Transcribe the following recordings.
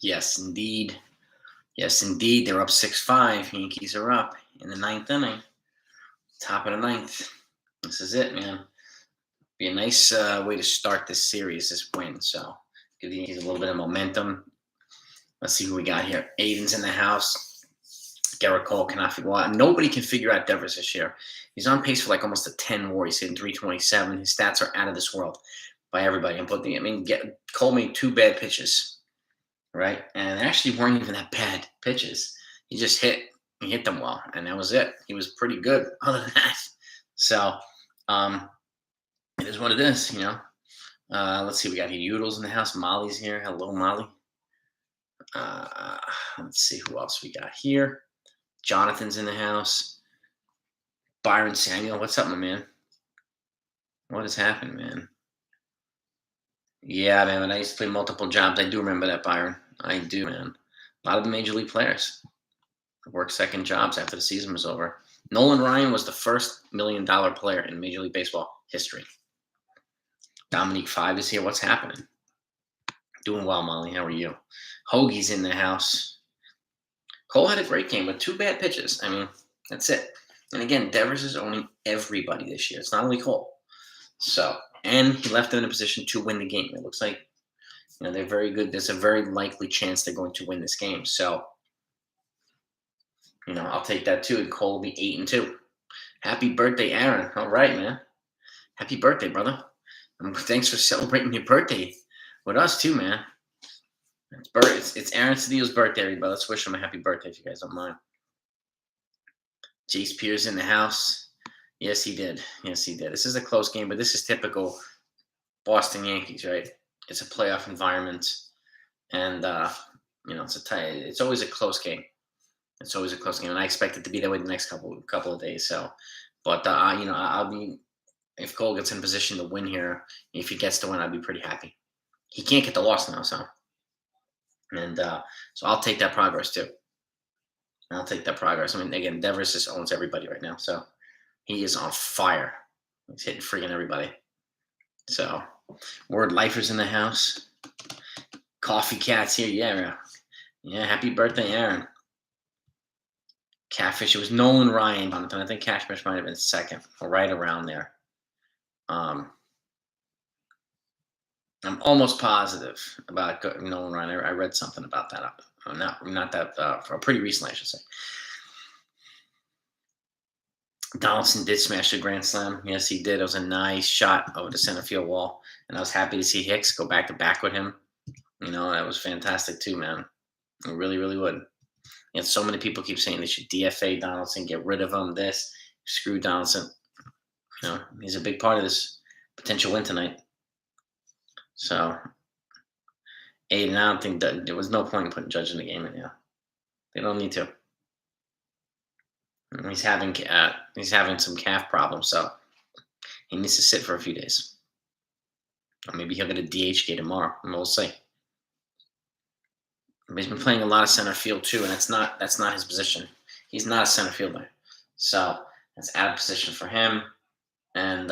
Yes, indeed. Yes, indeed. They're up 6-5. Yankees are up in the ninth inning. Top of the ninth. This is it, man. Be a nice way to start this series, this win. So give the Yankees a little bit of momentum. Let's see who we got here. Aiden's in the house. Gerrit Cole cannot figure out. Nobody can figure out Devers this year. He's on pace for like almost a 10 WAR. He's hitting 327. His stats are out of this world by everybody. Cole made 2 bad pitches, right? And they actually weren't even that bad pitches. He just hit them well, and that was it. He was pretty good other than that. So it is what it is, you know. Let's see. We got here. Udall's in the house. Molly's here. Hello, Molly. Let's see who else we got here. Jonathan's in the house. Byron Samuel, what's up, my man? What has happened, man? Yeah, man. When I used to play multiple jobs, I do remember that, Byron. I do, man. A lot of the major league players worked second jobs after the season was over. Nolan Ryan was the first $1 million player in Major League Baseball history. Dominique 5 is here. What's happening? Doing well, Molly. How are you? Hoagie's in the house. Cole had a great game with 2 bad pitches. I mean, that's it. And again, Devers is owning everybody this year. It's not only Cole. So, and he left them in a position to win the game. It looks like, you know, they're very good. There's a very likely chance they're going to win this game. So, you know, I'll take that too. And Cole will be 8-2. Happy birthday, Aaron. All right, man. Happy birthday, brother. Thanks for celebrating your birthday with us too, man. It's Aaron Cedillo's birthday, everybody. Let's wish him a happy birthday if you guys don't mind. Jace Pierce in the house. Yes, he did. Yes, he did. This is a close game, but this is typical Boston Yankees, right? It's a playoff environment, and you know, it's always a close game. It's always a close game, and I expect it to be that way the next couple of days. So, but you know, I'll be, if Cole gets in position to win here, if he gets to win, I'd be pretty happy. He can't get the loss now, so. And so I'll take that progress too. I'll take that progress. I mean, again, Devers just owns everybody right now, so he is on fire. He's hitting freaking everybody. So, Word Lifer's in the house. Coffee Cat's here. Yeah. Happy birthday, Aaron. Catfish. It was Nolan Ryan, Jonathan. I think CASHMAN might have been second, or right around there. I'm almost positive about Nolan Ryan. I read something about that. Not that pretty recently, I should say. Donaldson did smash a grand slam. Yes, he did. It was a nice shot over the center field wall, and I was happy to see Hicks go back to back with him. You know, that was fantastic too, man. I really, really would. And so many people keep saying they should DFA Donaldson, get rid of him. Screw Donaldson. You know, he's a big part of this potential win tonight. So, Aiden, I don't think that there was no point in putting Judge in the game right now. They don't need to. He's having some calf problems, so he needs to sit for a few days. Or maybe he'll get a DH tomorrow, and we'll see. But he's been playing a lot of center field too, and that's not his position. He's not a center fielder, so that's out of position for him. And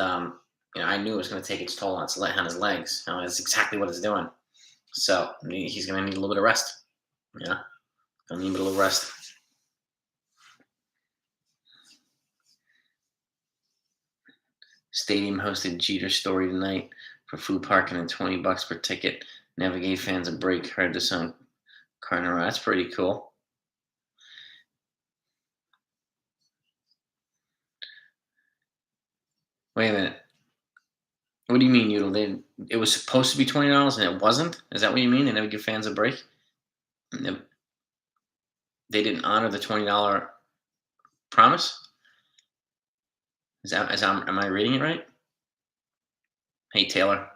you know, I knew it was going to take its toll on his legs. You know, that's exactly what it's doing. So he's going to need a little bit of rest. Yeah, going to need a little rest. Stadium hosted Jeter's story tonight for food parking and $20 per ticket. Never gave fans a break. Heard this on Carter. That's pretty cool. Wait a minute. What do you mean, Udall? It was supposed to be $20 and it wasn't? Is that what you mean? They never give fans a break? They didn't honor the $20 promise? Am I reading it right? Hey, Taylor.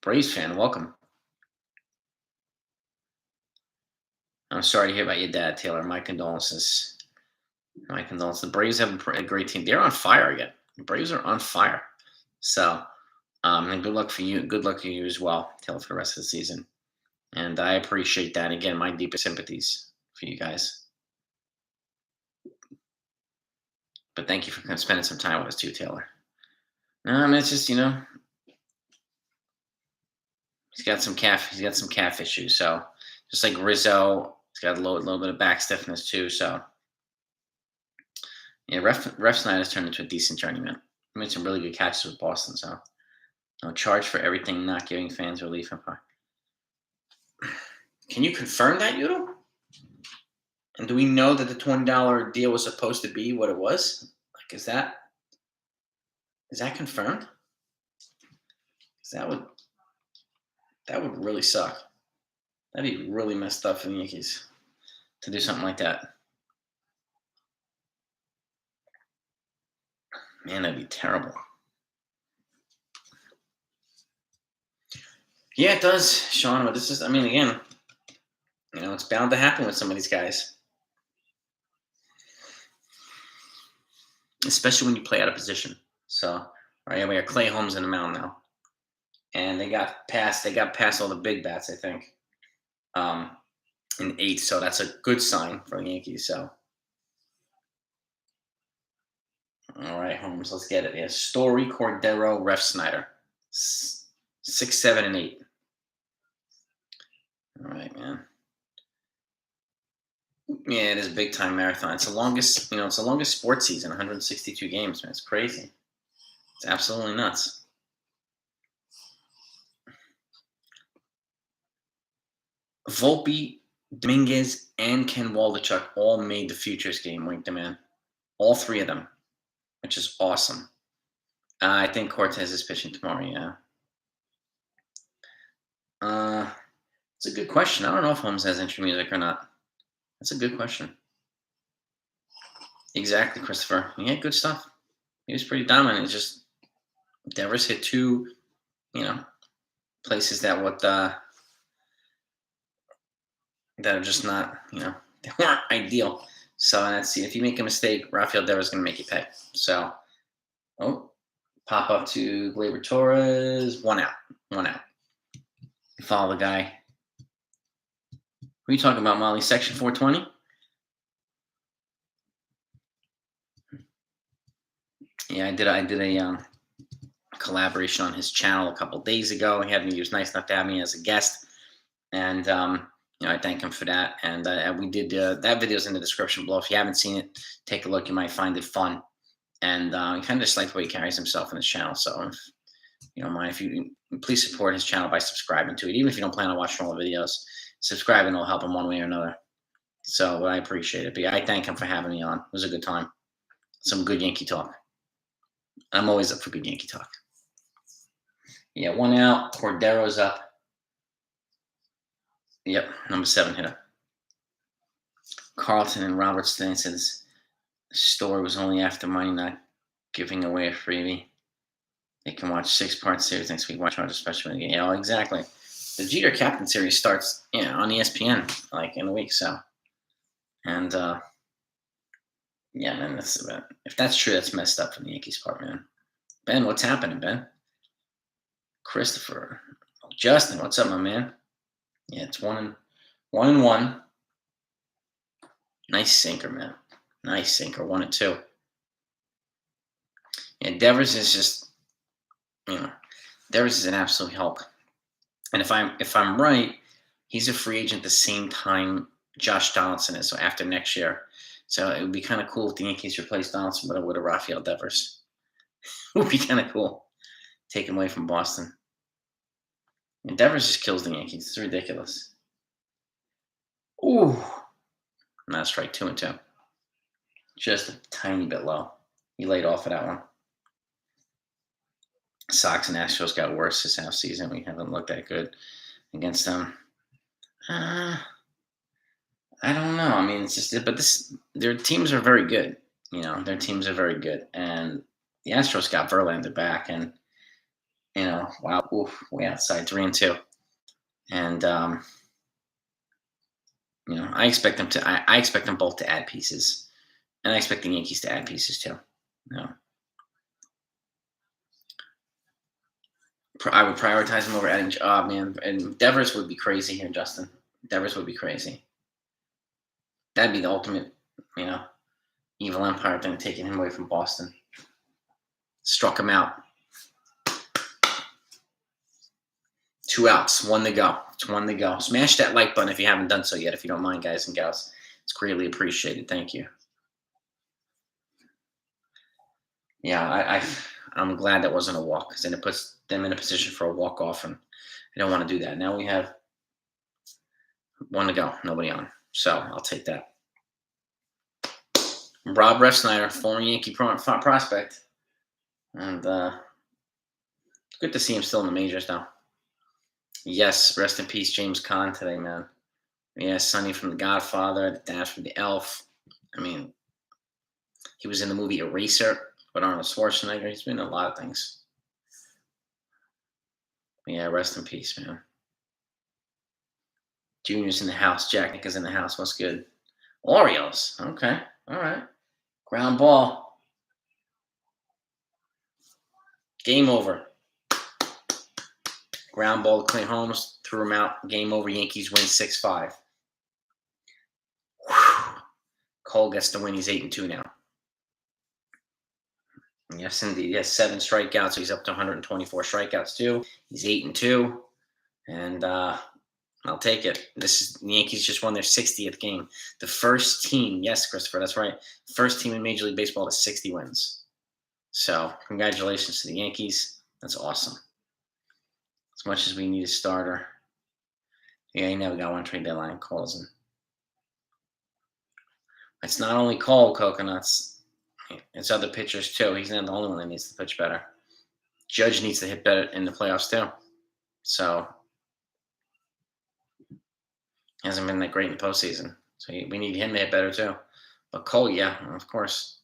Braves fan, welcome. I'm sorry to hear about your dad, Taylor. My condolences. The Braves have a great team. They're on fire again. The Braves are on fire. So, and good luck for you. Good luck to you as well, Taylor, for the rest of the season. And I appreciate that. Again, my deepest sympathies for you guys. But thank you for spending some time with us too, Taylor. It's just, you know, he's got some calf issues, so Just like Rizzo, he's got a little bit of back stiffness too. So yeah, Ref Snyder's turned into a decent journeyman. He made some really good catches with Boston. So no charge for everything, not giving fans relief. Can you confirm that, Udo? And do we know that the $20 deal was supposed to be what it was? Like, is that confirmed? 'Cause that would really suck. That'd be really messed up for the Yankees to do something like that. Man, that'd be terrible. Yeah, it does, Sean. But this is, I mean, again, it's bound to happen with some of these guys, especially when you play out of position. So, right, we got Clay Holmes in the mound now, and they got past all the big bats, I think, in 8th. So that's a good sign for the Yankees. So, all right, Holmes, let's get it. Yeah, Story, Cordero, Ref Snyder, 6, 7, and 8. All right, man. Yeah, it is a big time marathon. It's the longest, it's the longest sports season, 162 games, man. It's crazy. It's absolutely nuts. Volpe, Dominguez, and Ken Waldichuk all made the Futures game, Wink the Man. All 3 of them, which is awesome. I think Cortes is pitching tomorrow, yeah. It's a good question. I don't know if Holmes has entry music or not. That's a good question. Exactly, Christopher. He had good stuff. He was pretty dominant. It's just Devers hit 2, places that that are just not, they weren't ideal. So let's see. If you make a mistake, Rafael Devers is going to make you pay. So, pop up to Gleyber Torres. 1 out. 1 out. Follow the guy. Who are you talking about, Molly? Section 420? Yeah, I did a collaboration on his channel a couple days ago. He was nice enough to have me as a guest, and I thank him for that. And we did that video's in the description below. If you haven't seen it, take a look. You might find it fun, and kind of just like the way he carries himself in his channel. So, if you don't mind, if you please support his channel by subscribing to it, even if you don't plan on watching all the videos, subscribing will help him one way or another. So I appreciate it. But yeah, I thank him for having me on. It was a good time. Some good Yankee talk. I'm always up for good Yankee talk. Yeah, 1 out. Cordero's up. Yep, number 7 hitter. Carlton and Robert Stan says the story was only after money, not giving away a freebie. They can watch 6-part series next week. Watch Chargers special game. Yeah, exactly. The Jeter Captain series starts, on ESPN like in a week. So, and yeah, man, if that's true, that's messed up from the Yankees part, man. Ben, what's happening, Ben? Christopher, Justin, what's up, my man? Yeah, it's 1-1. Nice sinker, man. Nice sinker. 1-2. Yeah, Devers is just, Devers is an absolute help. And if I'm right, he's a free agent the same time Josh Donaldson is. So after next year, so it would be kind of cool if the Yankees replaced Donaldson with a Rafael Devers. It would be kind of cool. Take him away from Boston. And Devers just kills the Yankees. It's ridiculous. Ooh. That's right, 2-2. Just a tiny bit low. He laid off of that one. Sox and Astros got worse this half season. We haven't looked that good against them. I don't know. I mean, it's just, but their teams are very good. Their teams are very good, and the Astros got Verlander back, and wow, way outside 3-2, and I expect them to. I expect them both to add pieces, and I expect the Yankees to add pieces too. I would prioritize him over adding. Oh man, and Devers would be crazy here, Justin. Devers would be crazy. That'd be the ultimate, evil empire thing, taking him away from Boston. Struck him out. 2 outs, 1 to go. It's 1 to go. Smash that like button if you haven't done so yet, if you don't mind, guys and gals. It's greatly appreciated. Thank you. Yeah, I'm glad that wasn't a walk, because then it puts them in a position for a walk-off, and I don't want to do that. Now we have 1 to go, nobody on. So I'll take that. Rob Refsnyder, former Yankee prospect. And good to see him still in the majors now. Yes, rest in peace, James Caan today, man. Yeah, Sonny from The Godfather, the dad from The Elf. I mean, he was in the movie Eraser with Arnold Schwarzenegger. He's been in a lot of things. Yeah, rest in peace, man. Junior's in the house. Jack Nick is in the house. What's good? Orioles. Okay. All right. Ground ball. Game over. Ground ball to Clay Holmes. Threw him out. Game over. Yankees win 6-5. Cole gets the win. He's 8-2 now. Yes, indeed. He has 7 strikeouts. So he's up to 124 strikeouts too. He's 8-2. And I'll take it. The Yankees just won their 60th game. The first team, yes, Christopher, that's right. First team in Major League Baseball to 60 wins. So congratulations to the Yankees. That's awesome. As much as we need a starter. Yeah, you never got one trade deadline. Cole's in. It's not only Cole, Coconuts. It's other pitchers too. He's not the only one that needs to pitch better. Judge needs to hit better in the playoffs too. So hasn't been that great in the postseason. So we need him to hit better too. But Cole, yeah, of course.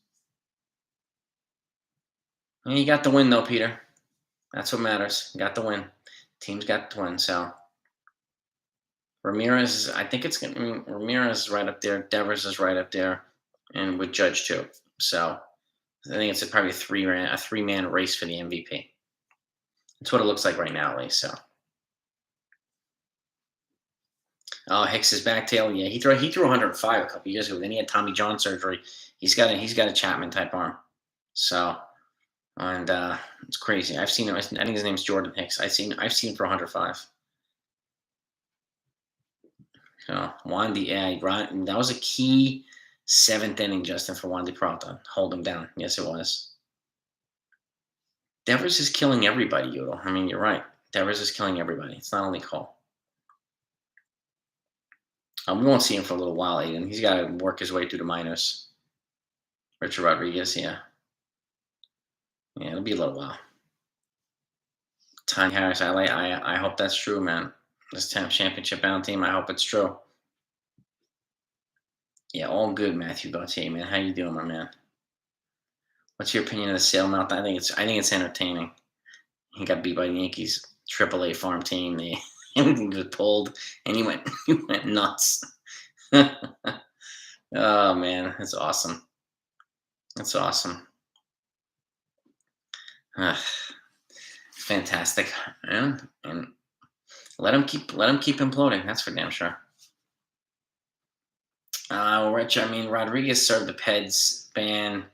And you got the win though, Peter. That's what matters. You got the win. Team's got the win. So Ramirez, I think it's going to be Ramirez is right up there. Devers is right up there. And with Judge too. So I think it's probably a three-man race for the MVP. That's what it looks like right now, at least. So. Oh, Hicks is back tail. Yeah, he threw 105 a couple years ago. Then he had Tommy John surgery. He's got a Chapman type arm. So, and it's crazy. I've seen him. I think his name's Jordan Hicks. I've seen him for 105. So Wandy, that was a key 7th inning, Justin, for Wandy Peralta. Hold him down. Yes, it was. Devers is killing everybody, Yodel. I mean, you're right. Devers is killing everybody. It's not only Cole. We won't see him for a little while, Aiden. He's got to work his way through the minors. Richard Rodriguez, yeah. Yeah, it'll be a little while. Tony Harris, I hope that's true, man. This championship bound team, I hope it's true. Yeah, all good, Matthew Gauthier, man. How you doing, my man? What's your opinion of the sale mount? I think it's entertaining. He got beat by the Yankees AAA farm team. Everything was pulled, and he went nuts. Oh man, that's awesome. That's awesome. Fantastic, and let him keep imploding. That's for damn sure. Rich, I mean, Rodriguez served the Peds ban,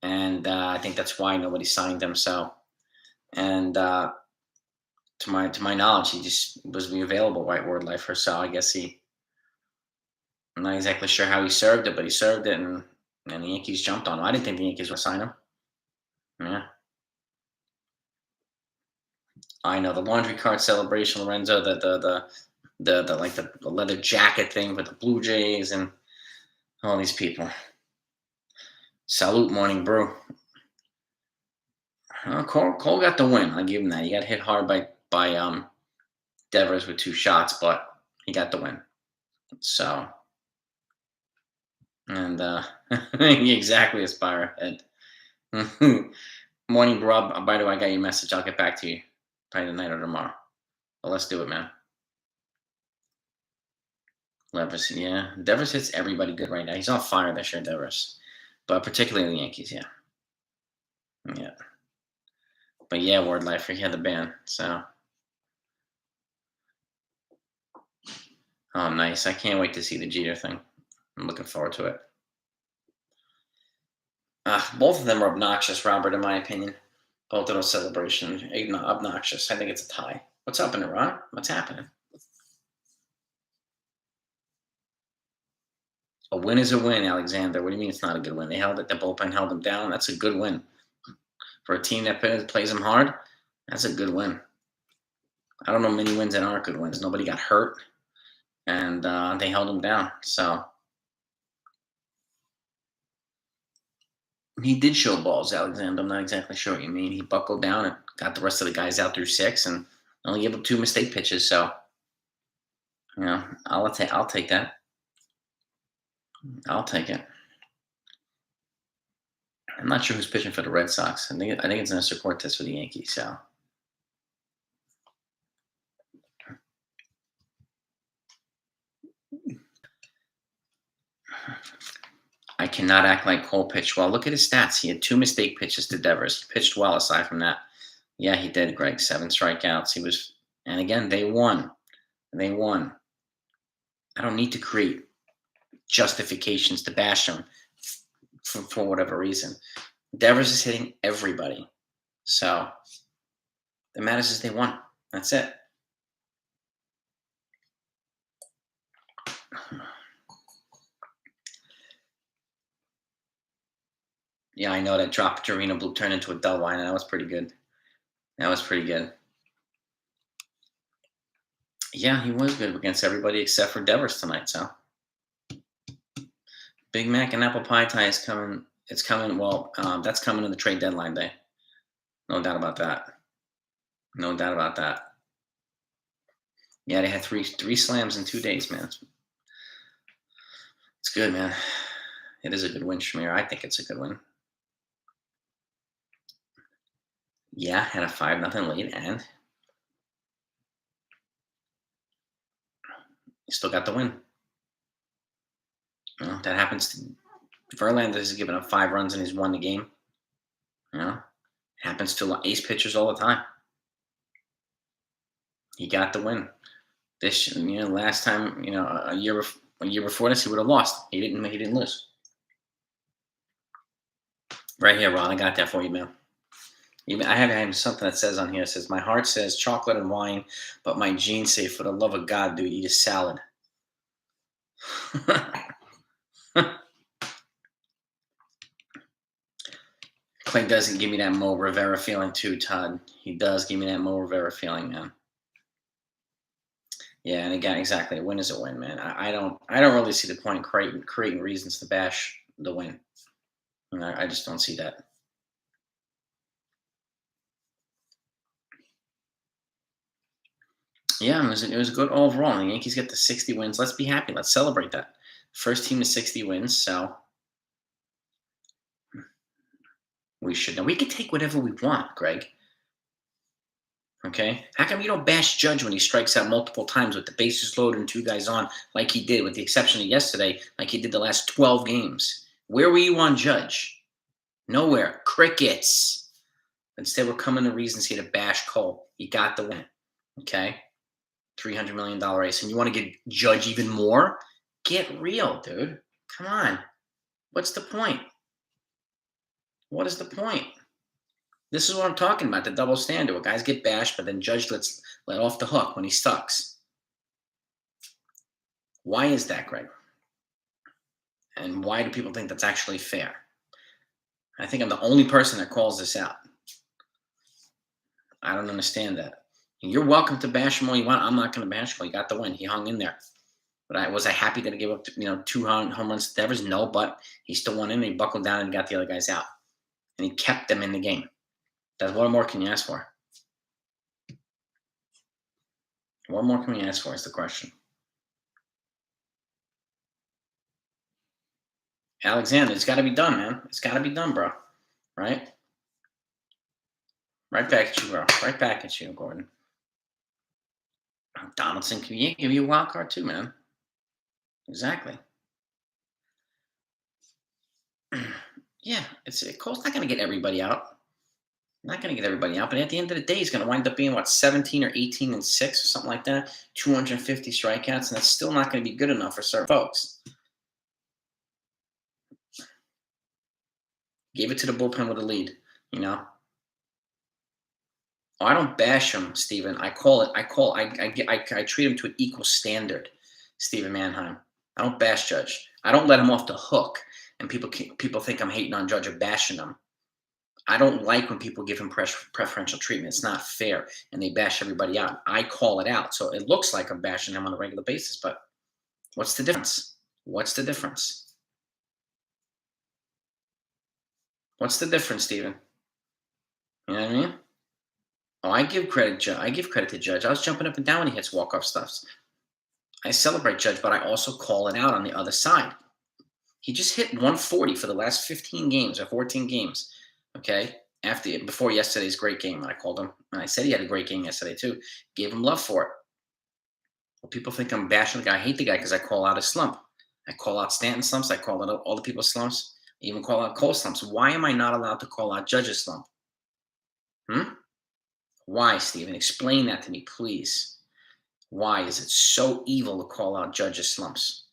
and I think that's why nobody signed him. So, and to my knowledge, he just was available, right? Word life for so I guess I'm not exactly sure how he served it, but he served it, and the Yankees jumped on him. I didn't think the Yankees would sign him. Yeah. I know the laundry cart celebration, Lorenzo, the leather jacket thing with the Blue Jays and all these people. Salute, Morning Brew. Cole got the win. I'll give him that. He got hit hard by Devers with 2 shots, but he got the win. So, and exactly, Aspire Head. Morning, Rob. By the way, I got your message. I'll get back to you probably tonight or tomorrow. But let's do it, man. Devers, yeah. Devers hits everybody good right now. He's on fire this year, Devers. But particularly the Yankees, yeah. Yeah. But yeah, Ward Lifer, he had the ban, so. Oh, nice. I can't wait to see the Jeter thing. I'm looking forward to it. Both of them are obnoxious, Robert, in my opinion. Both of those celebrations, obnoxious. I think it's a tie. What's up in it, Ron? What's happening? A win is a win, Alexander. What do you mean it's not a good win? They held it. The bullpen held them down. That's a good win. For a team that plays them hard, that's a good win. I don't know many wins that aren't good wins. Nobody got hurt, and they held them down. So he did show balls, Alexander. I'm not exactly sure what you mean. He buckled down and got the rest of the guys out through 6 and only gave up 2 mistake pitches. So, I'll take that. I'll take it. I'm not sure who's pitching for the Red Sox. I think it's Mr. Cortes for the Yankees. So. I cannot act like Cole pitched well. Look at his stats. He had 2 mistake pitches to Devers. He pitched well aside from that. Yeah, he did, Greg. 7 strikeouts. And again, they won. They won. I don't need to create justifications to bash them for whatever reason. Devers is hitting everybody. So the matters is they won. That's it. Yeah, I know that drop to Arena Blue turned into a double line. That was pretty good. Yeah, he was good against everybody except for Devers tonight. So Big Mac and apple pie tie is coming. It's coming. Well, that's coming in the trade deadline day. No doubt about that. No doubt about that. Yeah, they had three slams in 2 days, man. It's good, man. It is a good win, Shamir. I think it's a good win. Yeah, had a 5-0 lead, and you still got the win. That happens to Verlander has given up 5 runs and he's won the game. It happens to ace pitchers all the time. He got the win. This, last time, a year before this, he would have lost. He didn't lose. Right here, Ron. I got that for you, man. I have something that says on here. It says, my heart says chocolate and wine, but my genes say, for the love of God, dude, eat a salad. Clay doesn't give me that Mo Rivera feeling too, Todd. He does give me that Mo Rivera feeling, man. Yeah, and again, exactly. A win is a win, man. I don't really see the point in creating reasons to bash the win. I just don't see that. Yeah, it was good overall. The Yankees get to 60 wins. Let's be happy. Let's celebrate that. First team to 60 wins, so we should know. We can take whatever we want, Greg. Okay? How come you don't bash Judge when he strikes out multiple times with the bases loaded and 2 guys on, like he did, with the exception of yesterday, like he did the last 12 games? Where were you on Judge? Nowhere. Crickets. Instead, we're coming to reasons here to bash Cole. He got the win. Okay? $300 million race. And you want to get Judge even more? Get real, dude. Come on. What's the point? What is the point? This is what I'm talking about, the double standard, where guys get bashed, but then Judge lets let off the hook when he sucks. Why is that, Greg? And why do people think that's actually fair? I think I'm the only person that calls this out. I don't understand that. You're welcome to bash him all you want. I'm not going to bash him. He got the win. He hung in there. But was I happy that he gave up 2 home runs to Devers? No, but he still won in. He buckled down and got the other guys out. And he kept them in the game. What more can you ask for? What more can we ask for is the question. Alexander, it's got to be done, man. It's got to be done, bro. Right? Right back at you, bro. Right back at you, Gordon. Donaldson can give you a wild card too, man. Exactly. Yeah, Cole's not going to get everybody out. Not going to get everybody out, but at the end of the day, he's going to wind up being 17 or 18 and 6 or something like that. 250 strikeouts, and that's still not going to be good enough for certain folks. Gave it to the bullpen with a lead, Oh, I don't bash him, Steven. I treat him to an equal standard, Steven Manheim. I don't bash Judge. I don't let him off the hook, and people think I'm hating on Judge or bashing him. I don't like when people give him preferential treatment. It's not fair, and they bash everybody out. I call it out, so it looks like I'm bashing him on a regular basis. But what's the difference? What's the difference? What's the difference, Steven? You know what I mean? Oh, I give credit to Judge. I was jumping up and down when he hits walk-off stuffs. I celebrate Judge, but I also call it out on the other side. He just hit 140 for the last 15 games or 14 games. Okay, before yesterday's great game, I called him, and I said he had a great game yesterday too. Gave him love for it. Well, people think I'm bashing the guy. I hate the guy because I call out his slump. I call out Stanton slumps. I call out all the people's slumps. I even call out Cole slumps. Why am I not allowed to call out Judge's slump? Why, Steven? Explain that to me, please. Why is it so evil to call out Judge's slumps?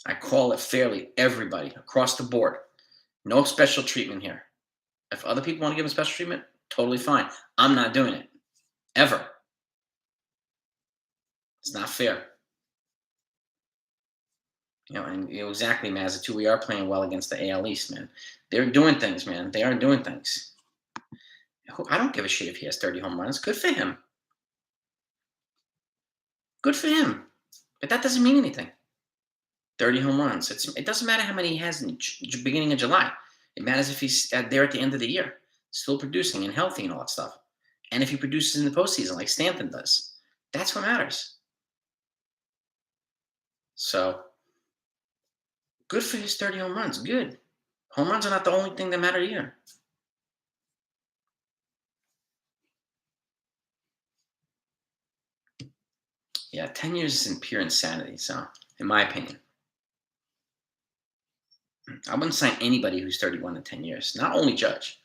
I call it fairly, everybody, across the board. No special treatment here. If other people want to give him special treatment, totally fine. I'm not doing it. Ever. It's not fair. Exactly, Mazza, too. We are playing well against the AL East, man. They're doing things, man. They are doing things. I don't give a shit if he has 30 home runs. Good for him. Good for him. But that doesn't mean anything. 30 home runs. It doesn't matter how many he has in the beginning of July. It matters if he's there at the end of the year, still producing and healthy and all that stuff. And if he produces in the postseason like Stanton does. That's what matters. So, good for his 30 home runs. Good. Home runs are not the only thing that matter here. Yeah, 10 years is in pure insanity, so, in my opinion. I wouldn't sign anybody who's 31 in 10 years. Not only Judge.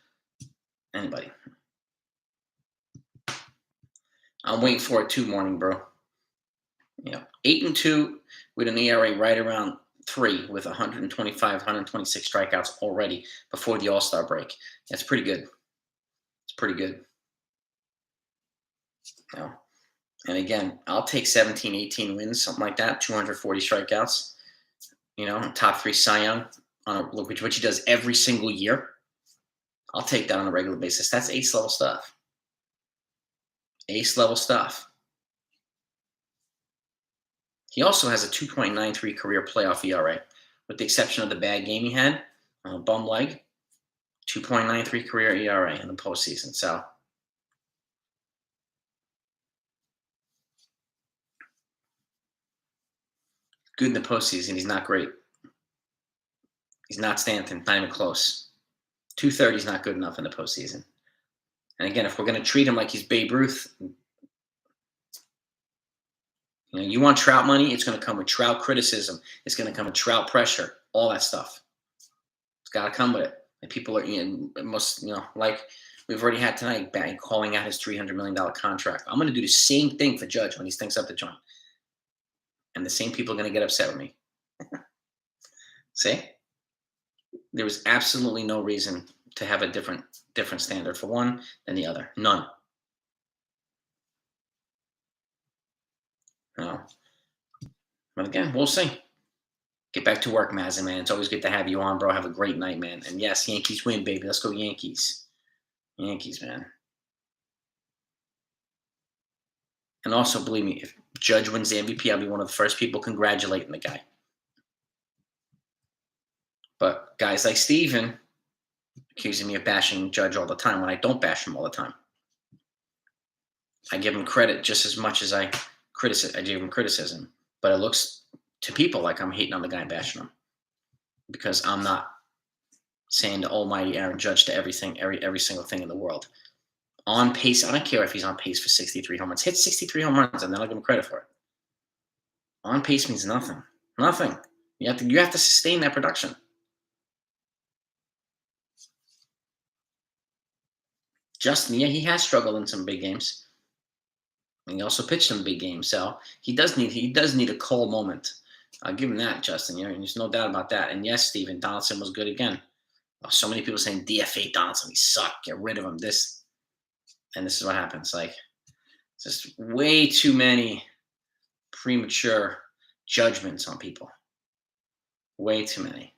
Anybody. I'm waiting for it too, morning, bro. 8-2 with an ERA right around 3 with 125, 126 strikeouts already before the All-Star break. That's pretty good. It's pretty good. And again, I'll take 17, 18 wins, something like that, 240 strikeouts. Top 3 Cy Young which he does every single year. I'll take that on a regular basis. That's ace-level stuff. Ace-level stuff. He also has a 2.93 career playoff ERA, with the exception of the bad game he had on a bum leg. 2.93 career ERA in the postseason. So, good in the postseason. He's not great. He's not Stanton, not even close. 230 is not good enough in the postseason. And again, if we're going to treat him like he's Babe Ruth, you want Trout money, it's going to come with Trout criticism. It's going to come with Trout pressure, all that stuff. It's got to come with it. And people are, like we've already had tonight, calling out his $300 million contract. I'm going to do the same thing for Judge when he stinks up the joint. And the same people are going to get upset with me. See? There was absolutely no reason to have a different standard for one than the other. None. No. But again, we'll see. Get back to work, Mazza, man. It's always good to have you on, bro. Have a great night, man. And yes, Yankees win, baby. Let's go Yankees. Yankees, man. And also, believe me, if Judge wins the MVP, I'll be one of the first people congratulating the guy. But guys like Steven accusing me of bashing Judge all the time when I don't bash him all the time. I give him credit just as much as I give him criticism. But it looks to people like I'm hating on the guy and bashing him. Because I'm not saying the almighty Aaron Judge to everything, every single thing in the world. On pace, I don't care if he's on pace for 63 home runs. Hit 63 home runs and then I'll give him credit for it. On pace means nothing. Nothing. You have to sustain that production. Justin, yeah, he has struggled in some big games. And he also pitched some big games, so he does need a Cole moment. I'll give him that, Justin. There's no doubt about that. And yes, Steven, Donaldson was good again. So many people saying DFA Donaldson, he sucked, get rid of him. This is what happens. Like, just way too many premature judgments on people. Way too many.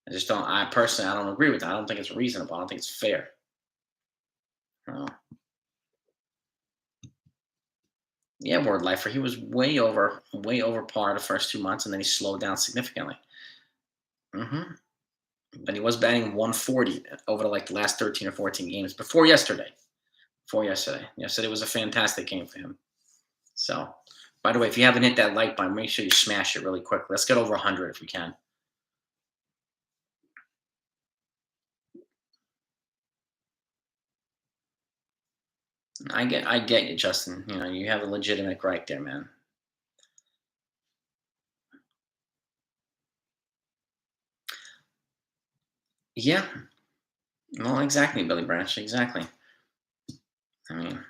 I personally, I don't agree with that. I don't think it's reasonable. I don't think it's fair. Yeah, Ward Lifer, he was way over par the first 2 months, and then he slowed down significantly. But he was batting 140 over like the last 13 or 14 games before yesterday. Yesterday was a fantastic game for him. So, by the way, if you haven't hit that like button, make sure you smash it really quick. Let's get over 100 if we can. I get you, Justin. You know, you have a legitimate gripe there, man. Yeah. Well, exactly, Billy Branch. Exactly. I mean,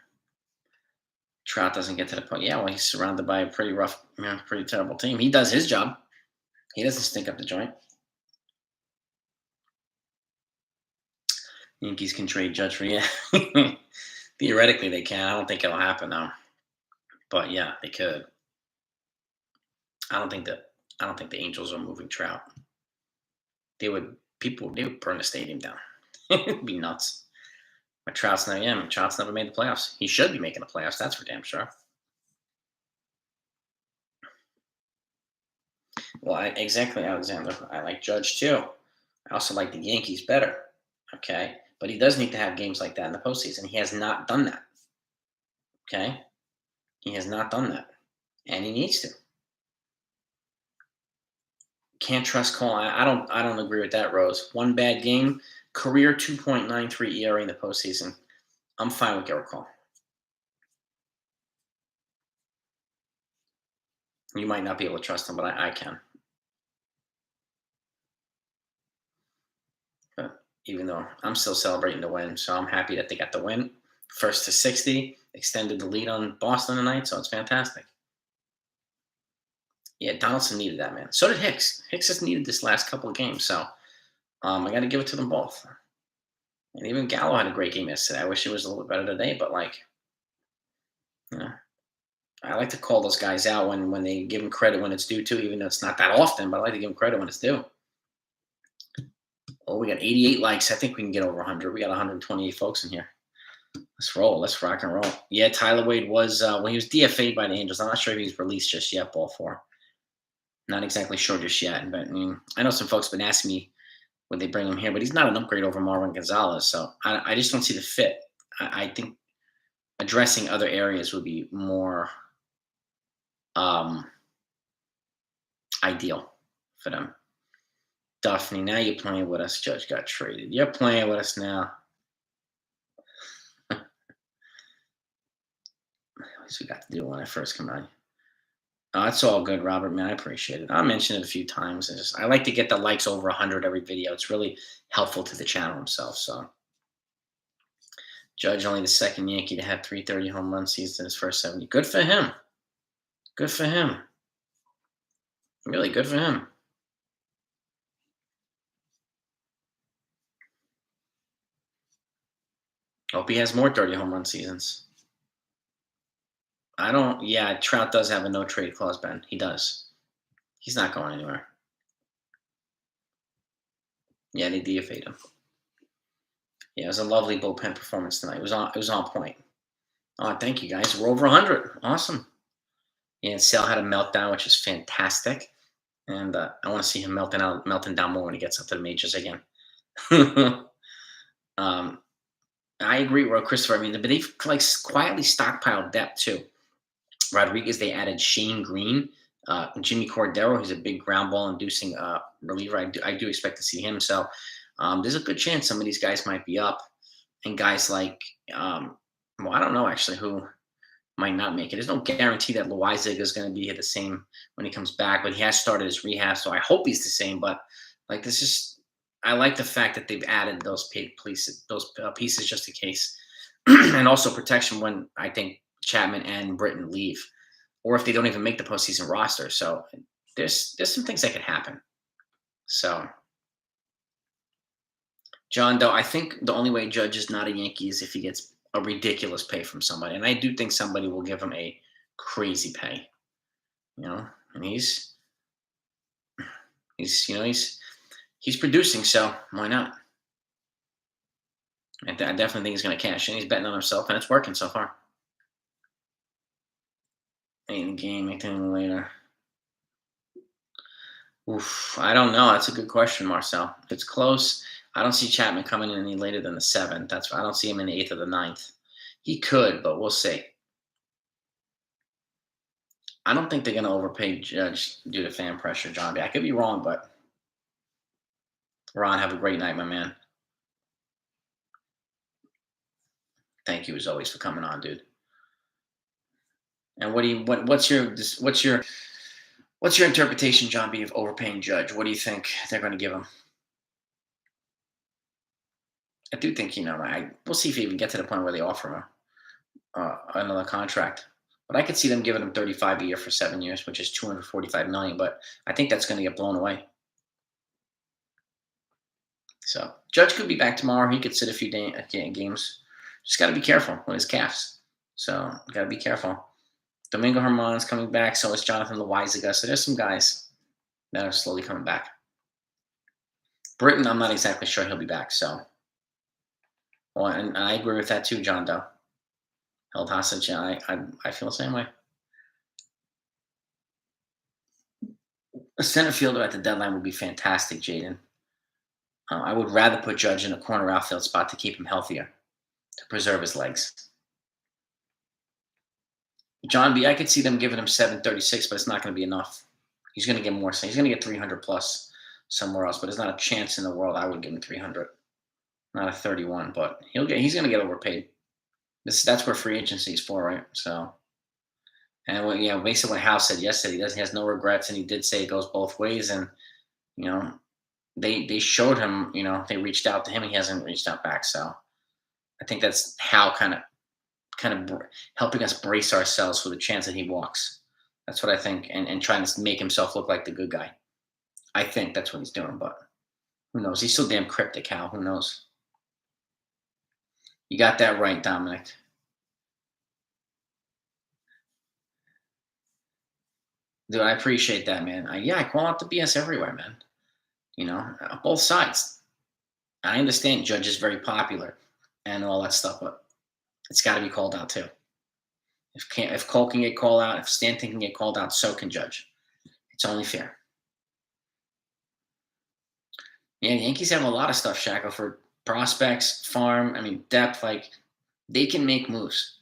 Trout doesn't get to the point. Yeah, well, he's surrounded by a pretty rough, pretty terrible team. He does his job. He doesn't stink up the joint. Yankees can trade Judge for Theoretically, they can. I don't think it'll happen though. But yeah, they could. I don't think the Angels are moving Trout. They would burn the stadium down. It'd be nuts. But Trout's never made the playoffs. He should be making the playoffs. That's for damn sure. Well, exactly, Alexander. I like Judge too. I also like the Yankees better. Okay, but he does need to have games like that in the postseason. He has not done that. Okay, he has not done that, and he needs to. Can't trust Cole. I don't agree with that, Rose. One bad game, career 2.93 ERA in the postseason. I'm fine with Gerrit Cole. You might not be able to trust him, but I can. But even though I'm still celebrating the win, so I'm happy that they got the win. First to 60, extended the lead on Boston tonight, so it's fantastic. Yeah, Donaldson needed that, man. So did Hicks. Hicks has needed this last couple of games, so I got to give it to them both. And even Gallo had a great game yesterday. I wish it was a little bit better today, but I like to call those guys out when they give them credit when it's due to, even though it's not that often, but I like to give them credit when it's due. Oh, we got 88 likes. I think we can get over 100. We got 128 folks in here. Let's roll. Let's rock and roll. Yeah, Tyler Wade was, he was DFA'd by the Angels. I'm not sure if he's released just yet, ball four. Not exactly sure just yet. But I know some folks have been asking me would they bring him here, but he's not an upgrade over Marwin Gonzalez. So I just don't see the fit. I think addressing other areas would be more ideal for them. Duffney, now you're playing with us. Judge got traded. You're playing with us now. What we got to do when I first come out. Oh, it's all good, Robert, man. I appreciate it. I mentioned it a few times. I like to get the likes over 100 every video. It's really helpful to the channel himself. So, Judge, only the second Yankee to have 330 home run seasons in his first 70. Good for him. Good for him. Really good for him. Hope he has more 30 home run seasons. Yeah, Trout does have a no trade clause, Ben. He does. He's not going anywhere. Yeah, they DFA'd him. Yeah, it was a lovely bullpen performance tonight. It was on point. Oh, thank you guys. We're over 100. Awesome. Yeah, and Sale had a meltdown, which is fantastic. And I want to see him melting down more when he gets up to the majors again. I agree with Christopher. I mean, but they've quietly stockpiled depth too. Rodriguez, they added Shane Green, Jimmy Cordero, who's a big ground ball inducing reliever. I do expect to see him. So there's a good chance some of these guys might be up, and guys like, I don't know actually who might not make it. There's no guarantee that Loisaga is going to be the same when he comes back, but he has started his rehab, so I hope he's the same. But I like the fact that they've added those pieces just in case, and also protection when I think Chapman and Britton leave, or if they don't even make the postseason roster. So there's some things that could happen. So John Doe, I think the only way Judge is not a Yankee is if he gets a ridiculous pay from somebody, and I do think somebody will give him a crazy pay. And he's producing, so why not? I definitely think he's going to cash in. He's betting on himself, and it's working so far. Ain't in the game, anything later. Oof, I don't know. That's a good question, Marcel. If it's close, I don't see Chapman coming in any later than the 7th. I don't see him in the 8th or the 9th. He could, but we'll see. I don't think they're going to overpay Judge due to fan pressure, John B. I could be wrong, but Ron, have a great night, my man. Thank you as always for coming on, dude. And what's your interpretation, John B, of overpaying Judge? What do you think they're going to give him? I do think we'll see if he even get to the point where they offer him another contract. But I could see them giving him 35 a year for 7 years, which is 245 million. But I think that's going to get blown away. So Judge could be back tomorrow. He could sit a few games. Just got to be careful with his calves. So got to be careful. Domingo Germán's coming back. So is Jonathan Loisaga. So there's some guys that are slowly coming back. Britton, I'm not exactly sure he'll be back. So, well, and I agree with that too, John Doe. Held hostage. I feel the same way. A center fielder at the deadline would be fantastic, Jaden. I would rather put Judge in a corner outfield spot to keep him healthier, to preserve his legs. John B, I could see them giving him 736, but it's not going to be enough. He's going to get more. So he's going to get 300 plus somewhere else, but there's not a chance in the world I would give him 300. Not a 31, but he's going to get overpaid. That's where free agency is for, right? So, and basically what House said yesterday, he has no regrets, and he did say it goes both ways, and they showed him, they reached out to him, and he hasn't reached out back. So, I think that's how kind of helping us brace ourselves for the chance that he walks. That's what I think, and trying to make himself look like the good guy. I think that's what he's doing, but who knows? He's still damn cryptic, Hal. Who knows? You got that right, Dominic. Dude, I appreciate that, man. I call out the BS everywhere, man. Both sides. I understand Judge is very popular and all that stuff, but it's got to be called out too. If Cole can get called out, if Stanton can get called out, so can Judge. It's only fair. Yeah, the Yankees have a lot of stuff, Shackle, for prospects, farm. Depth. Like, they can make moves.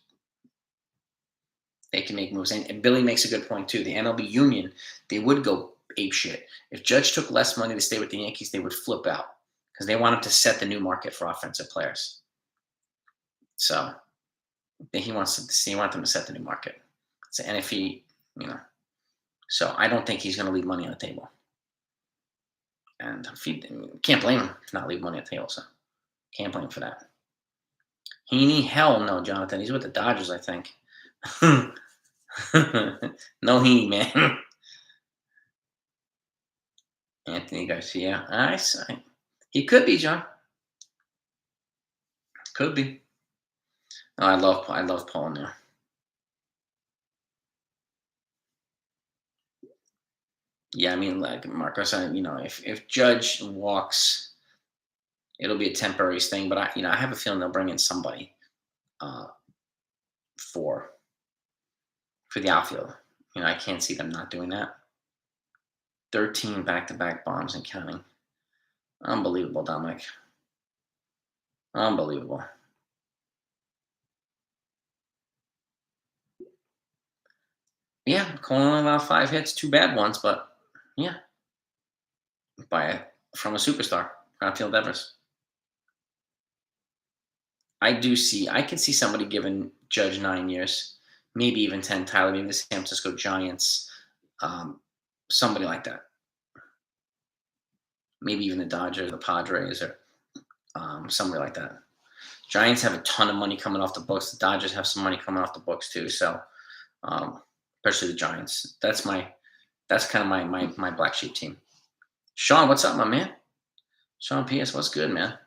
They can make moves. And Billy makes a good point, too. The MLB union, they would go ape shit. If Judge took less money to stay with the Yankees, they would flip out because they want him to set the new market for offensive players. So he wants them to set the new market. So, and if he, so I don't think he's going to leave money on the table. And can't blame him for not leaving money on the table. So can't blame him for that. Heaney, hell no, Jonathan. He's with the Dodgers, I think. No Heaney, man. Anthony Garcia. He could be, John. Could be. Oh, I love Paul now. Yeah, like Marcos, if Judge walks, it'll be a temporary thing. But I have a feeling they'll bring in somebody for the outfield. I can't see them not doing that. 13 back-to-back bombs and counting. Unbelievable, Dominic. Unbelievable. Yeah, Cole only allowed 5 hits, 2 bad ones, but yeah, from a superstar, Rafael Devers. I can see somebody giving Judge 9 years, maybe even 10. Tyler, maybe the San Francisco Giants, somebody like that. Maybe even the Dodgers, the Padres, or somebody like that. Giants have a ton of money coming off the books. The Dodgers have some money coming off the books too. So, especially the Giants. That's kind of my black sheep team. Sean, what's up, my man? Sean P.S., what's good, man?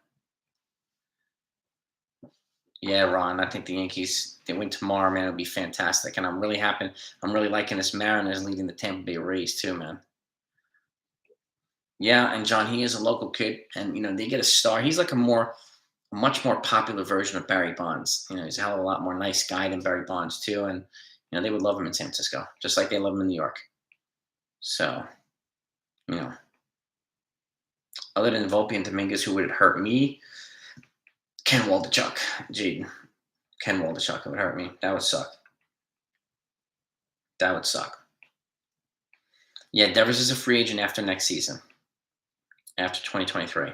Yeah, Ron. I think the Yankees, they win tomorrow, man. It'll be fantastic. And I'm really happy. I'm really liking this Mariners leading the Tampa Bay Rays too, man. Yeah, and John, he is a local kid, and they get a star. He's like a much more popular version of Barry Bonds. He's a hell of a lot more nice guy than Barry Bonds too, and they would love him in San Francisco, just like they love him in New York. So, you know, other than Volpe and Dominguez, who would it hurt me? Ken Waldichuk, Jaden. Ken Waldichuk, it would hurt me. That would suck. That would suck. Yeah, Devers is a free agent after next season, after 2023.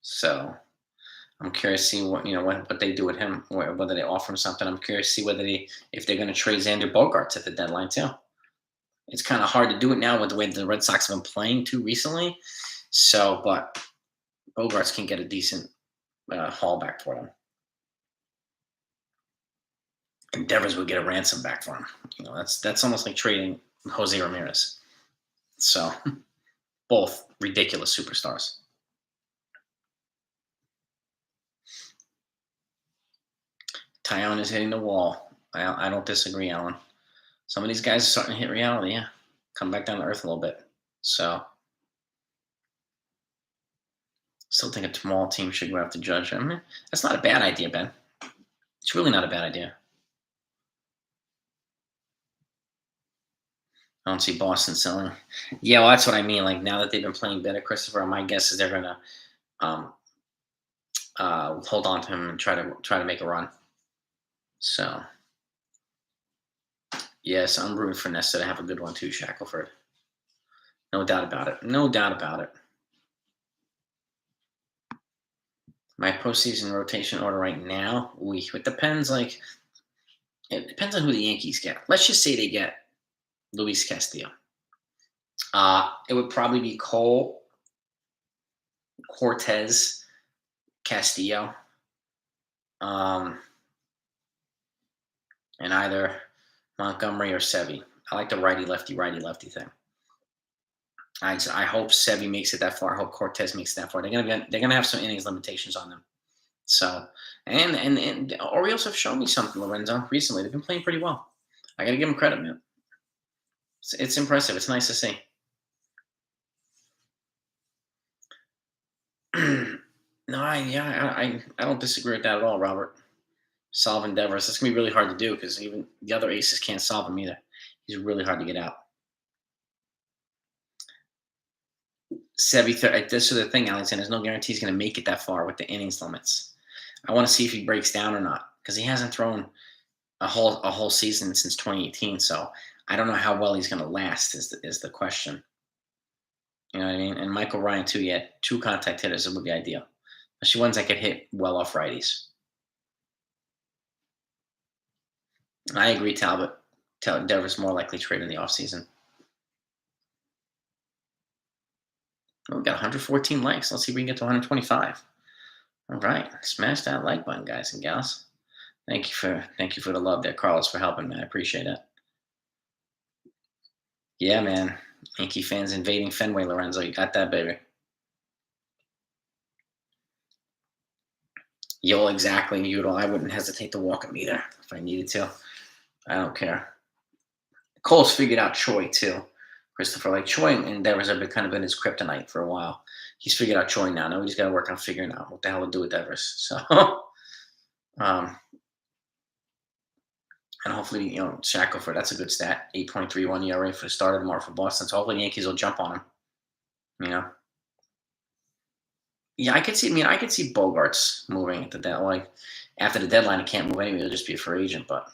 So I'm curious to see what they do with him, whether they offer him something. I'm curious to see if they're going to trade Xander Bogaerts at the deadline too. It's kind of hard to do it now with the way the Red Sox have been playing too recently. So, but Bogaerts can get a decent haul back for them. And Devers would get a ransom back for him. That's almost like trading Jose Ramirez. So, both ridiculous superstars. Taillon is hitting the wall. I don't disagree, Alan. Some of these guys are starting to hit reality, yeah. Come back down to earth a little bit. So, still think a small team should go after Judge. I mean, that's not a bad idea, Ben. It's really not a bad idea. I don't see Boston selling. Yeah, well, that's what I mean. Like, now that they've been playing better, Christopher, my guess is they're going to hold on to him and try to make a run. So, yes, I'm rooting for Nesta to have a good one too, Shackelford. No doubt about it. No doubt about it. My postseason rotation order right now, it depends. It depends on who the Yankees get. Let's just say they get Luis Castillo. It would probably be Cole, Cortes, Castillo, and either Montgomery or Sevy. I like the righty-lefty thing. I hope Sevy makes it that far. I hope Cortes makes it that far. They're gonna have some innings limitations on them. So and Orioles have shown me something, Lorenzo, recently. They've been playing pretty well. I gotta give them credit, man. It's impressive. It's nice to see. No, I don't disagree with that at all, Robert. Solving Devers. That's gonna be really hard to do because even the other aces can't solve him either. He's really hard to get out. Sevy, this is the thing, Alexander. There's no guarantee he's going to make it that far with the innings limits. I want to see if he breaks down or not because he hasn't thrown a whole season since 2018. So I don't know how well he's going to last. Is the question. You know what I mean? And Michael Ryan too. Yeah, 2 contact hitters would be ideal. Especially ones that could hit well off righties. I agree, Talbot. Devers more likely trade in the offseason. Well, we got 114 likes. Let's see if we can get to 125. All right, smash that like button, guys and gals. Thank you for the love there, Carlos, for helping, man. I appreciate it. Yeah, man. Yankee fans invading Fenway, Lorenzo. You got that, baby. Yo, exactly, Udall. I wouldn't hesitate to walk him either if I needed to. I don't care. Cole's figured out Choi too, Christopher. Like Choi and Devers have kind of been his kryptonite for a while. He's figured out Choi now. Now we just got to work on figuring out what the hell to do with Devers. So, and hopefully, Shackelford, that's a good stat. 8.31 ERA for the start of tomorrow for Boston. So hopefully the Yankees will jump on him. Yeah, I could see Bogaerts moving at the deadline. Like after the deadline, he can't move anyway. He'll just be a free agent. But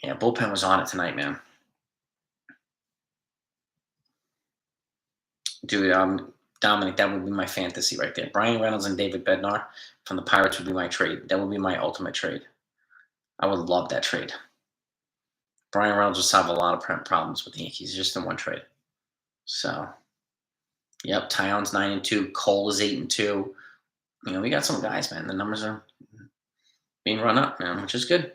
yeah, bullpen was on it tonight, man. Dude, Dominic, that would be my fantasy right there. Brian Reynolds and David Bednar from the Pirates would be my trade. That would be my ultimate trade. I would love that trade. Brian Reynolds will solve a lot of problems with the Yankees just in one trade. So, yep, Taillon's 9-2. Cole is 8-2. We got some guys, man. The numbers are being run up, man, which is good.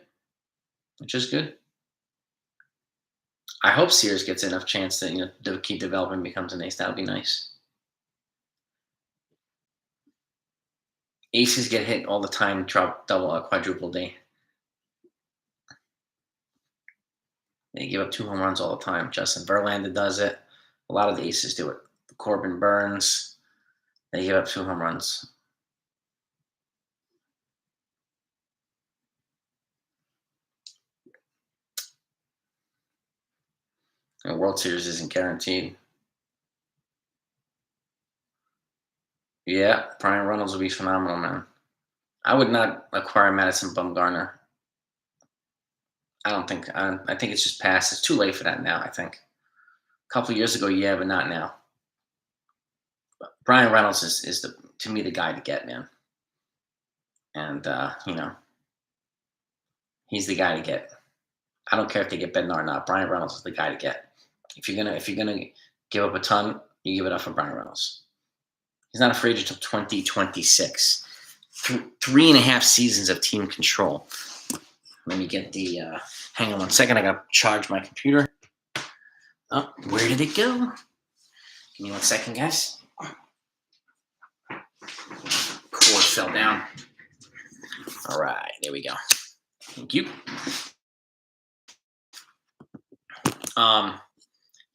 I hope Sears gets enough chance to keep developing, becomes an ace. That would be nice. Aces get hit all the time, double, quadruple D. They give up 2 home runs all the time. Justin Verlander does it. A lot of the aces do it. Corbin Burns, they give up 2 home runs. And World Series isn't guaranteed. Yeah, Brian Reynolds will be phenomenal, man. I would not acquire Madison Bumgarner. I don't think. I think it's just past. It's too late for that now. I think. A couple of years ago, yeah, but not now. Brian Reynolds is the to me the guy to get, man. And he's the guy to get. I don't care if they get Bednar or not. Brian Reynolds is the guy to get. If you're gonna give up a ton, you give it up for Brian Reynolds. He's not a free agent until 2026. 3.5 seasons of team control. Let me get the. Hang on 1 second. I gotta charge my computer. Oh, where did it go? Give me 1 second, guys. Cord fell down. All right, there we go. Thank you.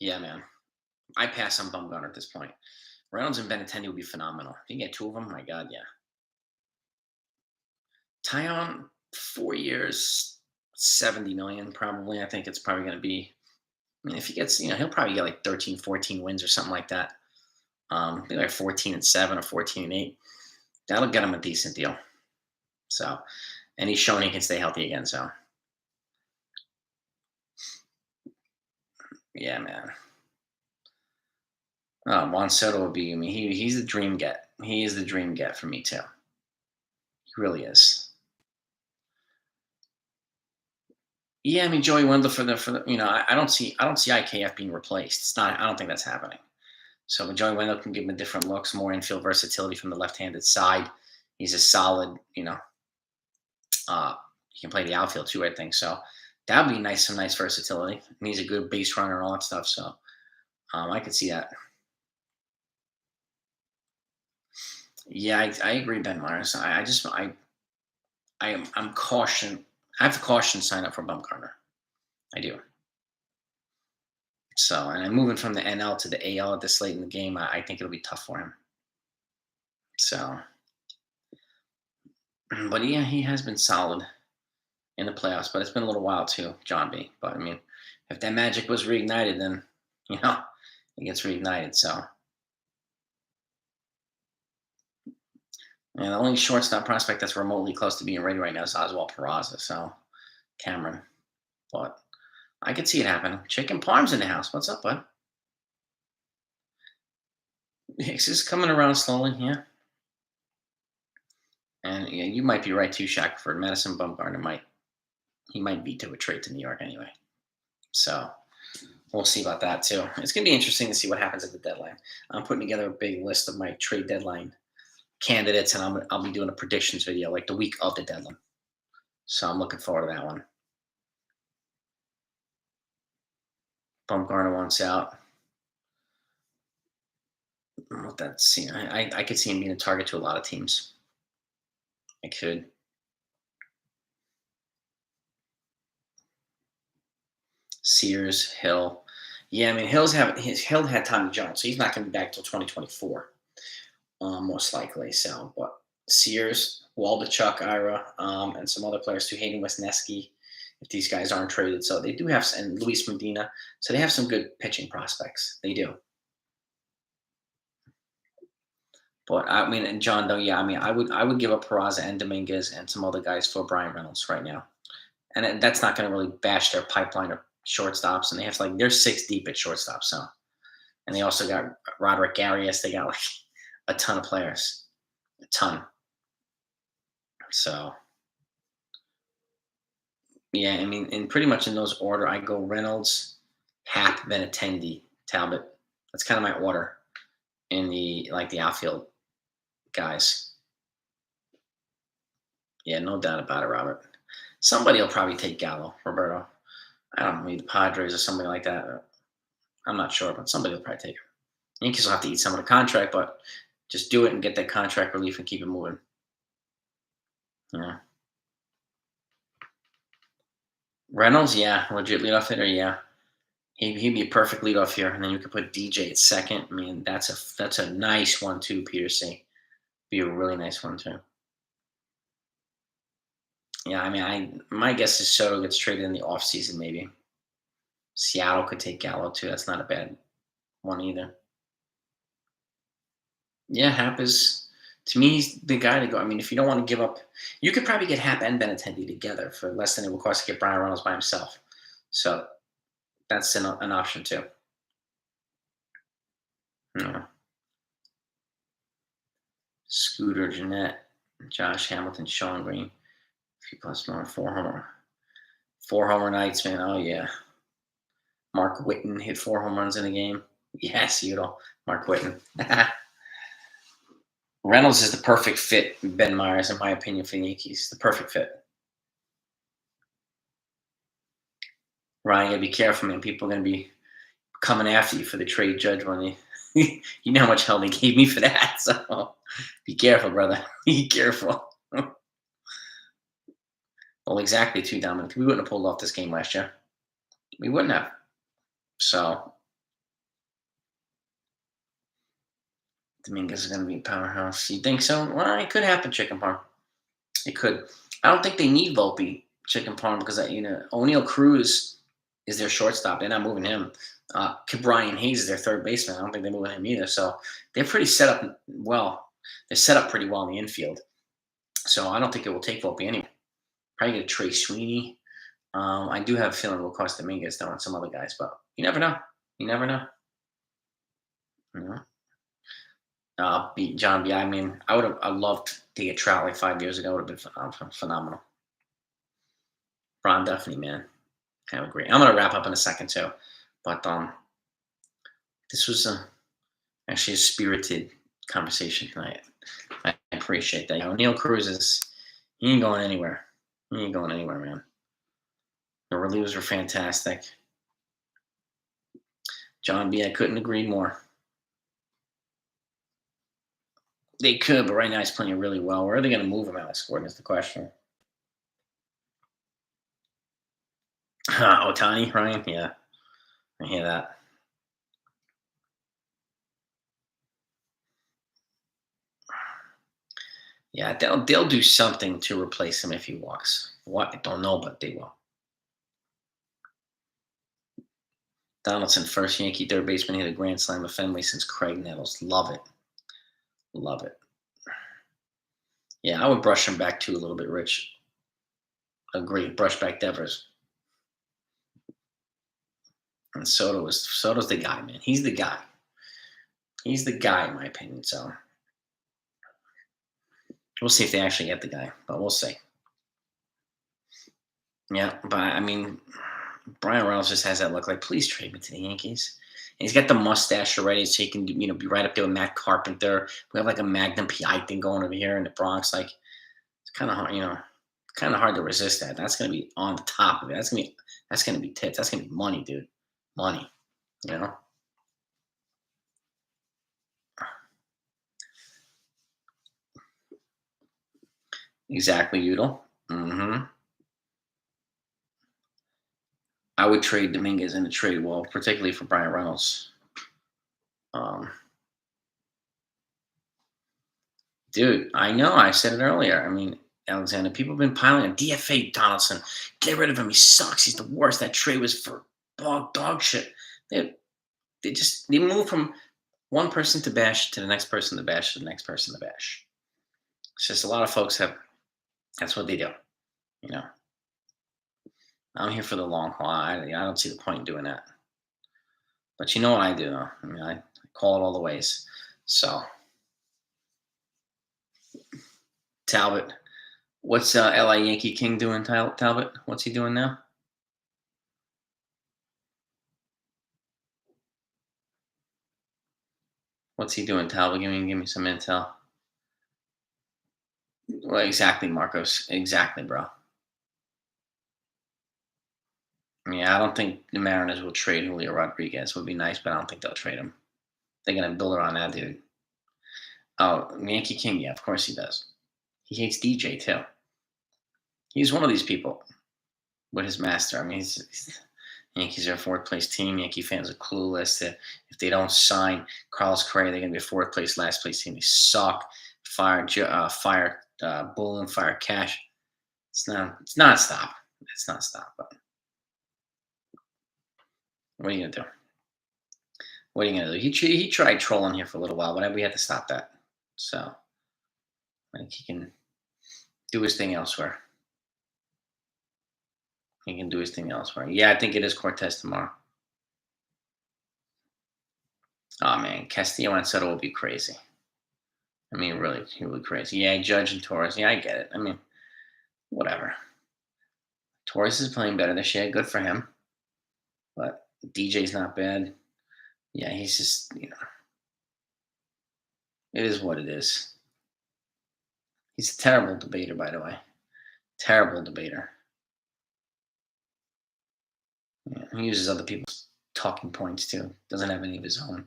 Yeah, man. I pass on Bumgarner at this point. Reynolds and Benintendi would be phenomenal. If you can get 2 of them, my God, yeah. Tyon, 4 years, 70 million, probably. I think it's probably going to be. I mean, if he gets, he'll probably get like 13, 14 wins or something like that. Maybe like 14-7 or 14-8. That'll get him a decent deal. So, and he's shown he can stay healthy again. So, yeah, man. Juan Soto would be. I mean, he's the dream get. He is the dream get for me too. He really is. Yeah, I mean Joey Wendell for the I don't see IKF being replaced. It's not. I don't think that's happening. So Joey Wendell can give him a different looks, more infield versatility from the left-handed side. He's a solid. He can play the outfield too. I think so. That would be nice. Some nice versatility. And he's a good base runner and all that stuff. So I could see that. Yeah, I agree, Ben Myers. I'm caution. I have to caution sign up for Bumgarner. I do. So, and I'm moving from the NL to the AL at this late in the game. I think it'll be tough for him. So, but yeah, he has been solid in the playoffs, but it's been a little while too, John B. But I mean, if that magic was reignited, then it gets reignited. So, and the only shortstop prospect that's remotely close to being ready right now is Oswald Peraza. So, Cameron, but I could see it happening. Chicken Parm's in the house. What's up, bud? It's just coming around slowly, yeah. And yeah, you might be right too, Shackford. Madison Bumgarner might veto a trade to New York anyway. So we'll see about that too. It's gonna be interesting to see what happens at the deadline. I'm putting together a big list of my trade deadline candidates, and I'll be doing a predictions video like the week of the deadline. So I'm looking forward to that one. Bumgarner wants out. That's I could see him being a target to a lot of teams. I could. Sears, Hill. Yeah, I mean Hill had Tommy John, so he's not going to be back till 2024, most likely. So, but Sears, Waldichuk, Ira, and some other players too, Hayden Wesneski, if these guys aren't traded. So they do have, and Luis Medina. So they have some good pitching prospects. They do. But I mean, and John, though, yeah, I mean, I would give up Peraza and Dominguez and some other guys for Brian Reynolds right now, and that's not going to really bash their pipeline of shortstops. And they have they're 6 deep at shortstop. So, and they also got Roderick Arias. They got a ton of players, a ton. So, yeah, I mean, and pretty much in those order, I go Reynolds, Hap, Benintendi, Talbot. That's kind of my order in the outfield guys. Yeah, no doubt about it, Robert. Somebody will probably take Gallo, Roberto. I don't know, maybe the Padres or somebody like that. I'm not sure, but somebody will probably take him. Yankees will have to eat some of the contract, but just do it and get that contract relief and keep it moving. Yeah. Reynolds, yeah, legit leadoff hitter, yeah. He'd be a perfect leadoff here, and then you could put DJ at second. I mean, that's a nice one too, Peter C. Be a really nice one too. Yeah, I mean, my guess is Soto gets traded in the offseason maybe. Seattle could take Gallo too. That's not a bad one either. Yeah, Hap is to me he's the guy to go. I mean, if you don't want to give up, you could probably get Hap and Benintendi together for less than it would cost to get Brian Reynolds by himself. So that's an option too. Yeah. Scooter, Jeanette, Josh Hamilton, Sean Green, few plus more, 4 homer nights, man. Oh yeah. Mark Whitten hit 4 home runs in a game. Yes, you know, Mark Whitten. Reynolds is the perfect fit, Ben Myers, in my opinion, for the Yankees. The perfect fit. Ryan, you gotta be careful, man. People are gonna be coming after you for the trade judge when they you know how much hell they gave me for that. So be careful, brother. Be careful. Well, exactly too, Dominic. We wouldn't have pulled off this game last year. We wouldn't have. So Dominguez is gonna be a powerhouse. You think so? Well, it could happen, Chicken Farm. It could. I don't think they need Volpe, Chicken Farm, because O'Neal Cruz is their shortstop. They're not moving him. Brian Hayes is their third baseman. I don't think they're moving him either. So they're pretty set up well. They're set up pretty well in the infield. So I don't think it will take Volpe anyway. Probably get a Trey Sweeney. I do have a feeling it will cost Dominguez though and some other guys, but you never know. You never know. You know? Beat John B. I mean, I loved to get Trout like 5 years ago. It would have been phenomenal. Ron Duffy, man. I agree. I'm gonna wrap up in a second too, but this was actually a spirited conversation tonight. I appreciate that. O'Neal Cruz he ain't going anywhere. He ain't going anywhere, man. The relievers were fantastic. John B. I couldn't agree more. They could, but right now he's playing really well. Where are they going to move him, Alex Gordon? Is the question. Otani, Ryan? Yeah, I hear that. Yeah, they'll do something to replace him if he walks. What? I don't know, but they will. Donaldson, first Yankee third baseman, hit a grand slam of Fenway since Craig Nettles. Love it. Love it. Yeah, I would brush him back too a little bit, Rich. Agree. Brush back Devers. And Soto's the guy, man. He's the guy. He's the guy, in my opinion. So we'll see if they actually get the guy, but we'll see. Yeah, but I mean, Brian Reynolds just has that look like, please trade me to the Yankees. And he's got the mustache already, so he can be right up there with Matt Carpenter. We have like a Magnum PI thing going over here in the Bronx. Like it's kind of hard, kind of hard to resist that. That's gonna be on the top of it. That's gonna be tips. That's gonna be money, dude. Money. You know. Exactly, Udall. I would trade Dominguez in a trade wall, particularly for Brian Reynolds. Um, Dude, I know. I said it earlier. I mean, Alexander, people have been piling on DFA Donaldson. Get rid of him. He sucks. He's the worst. That trade was for dog shit. They move from one person to bash to the next person to bash to the next person to bash. It's just a lot of folks have. That's what they do. You know, I'm here for the long haul. I don't see the point in doing that. But you know what I do? Though? I mean, I call it all the ways. So Talbot, what's LA Yankee King doing? Talbot, what's he doing now? What's he doing, Talbot? Give me some intel. Well, exactly, Marcos. Exactly, bro. Yeah, I don't think the Mariners will trade Julio Rodriguez. Would be nice, but I don't think they'll trade him. They're gonna build it on that dude. Oh, Yankee King, yeah, of course he does. He hates DJ too. He's one of these people with his master. I mean, Yankees are a fourth place team. Yankee fans are clueless that if they don't sign Carlos Correa, they're going to be a fourth place, last place team. They suck. Fire Bull and fire Cash. It's not stop. It's not stop. But what are you gonna do? What are you gonna do? He tried trolling here for a little while, but we had to stop that. So I think he can do his thing elsewhere. He can do his thing elsewhere. Yeah, I think it is Cortes tomorrow. Oh man, Castillo and Soto will be crazy. I mean, really, really crazy. Yeah, Judge and Torres. Yeah, I get it. I mean, whatever. Torres is playing better this year. Good for him. But DJ's not bad. Yeah, he's just, it is what it is. He's a terrible debater, by the way. Terrible debater. Yeah, he uses other people's talking points too. Doesn't have any of his own.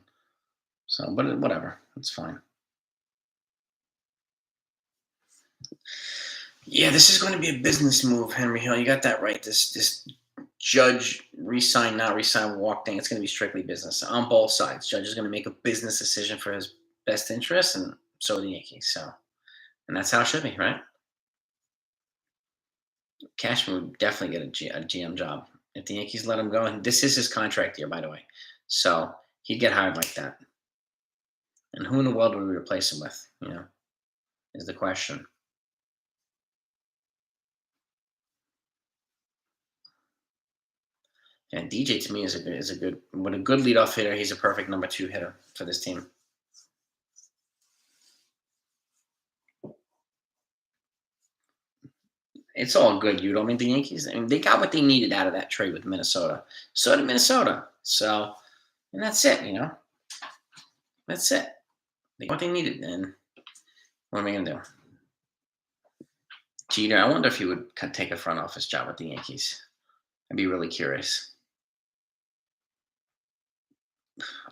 So, but whatever. It's fine. Yeah, this is going to be a business move, Henry Hill. You got that right. This Judge resign, not resign, walk thing. It's going to be strictly business on both sides. Judge is going to make a business decision for his best interest, and so are the Yankees. So, and that's how it should be, right? Cashman would definitely get a GM job if the Yankees let him go. And this is his contract year, by the way. So he'd get hired like that. And who in the world would we replace him with? Is the question. And DJ to me is a good with a good leadoff hitter. He's a perfect number 2 hitter for this team. It's all good. You don't mean the Yankees? I mean, they got what they needed out of that trade with Minnesota. So did Minnesota. So, and that's it. That's it. They got what they needed. And what am I gonna do? Jeter. I wonder if he would take a front office job with the Yankees. I'd be really curious.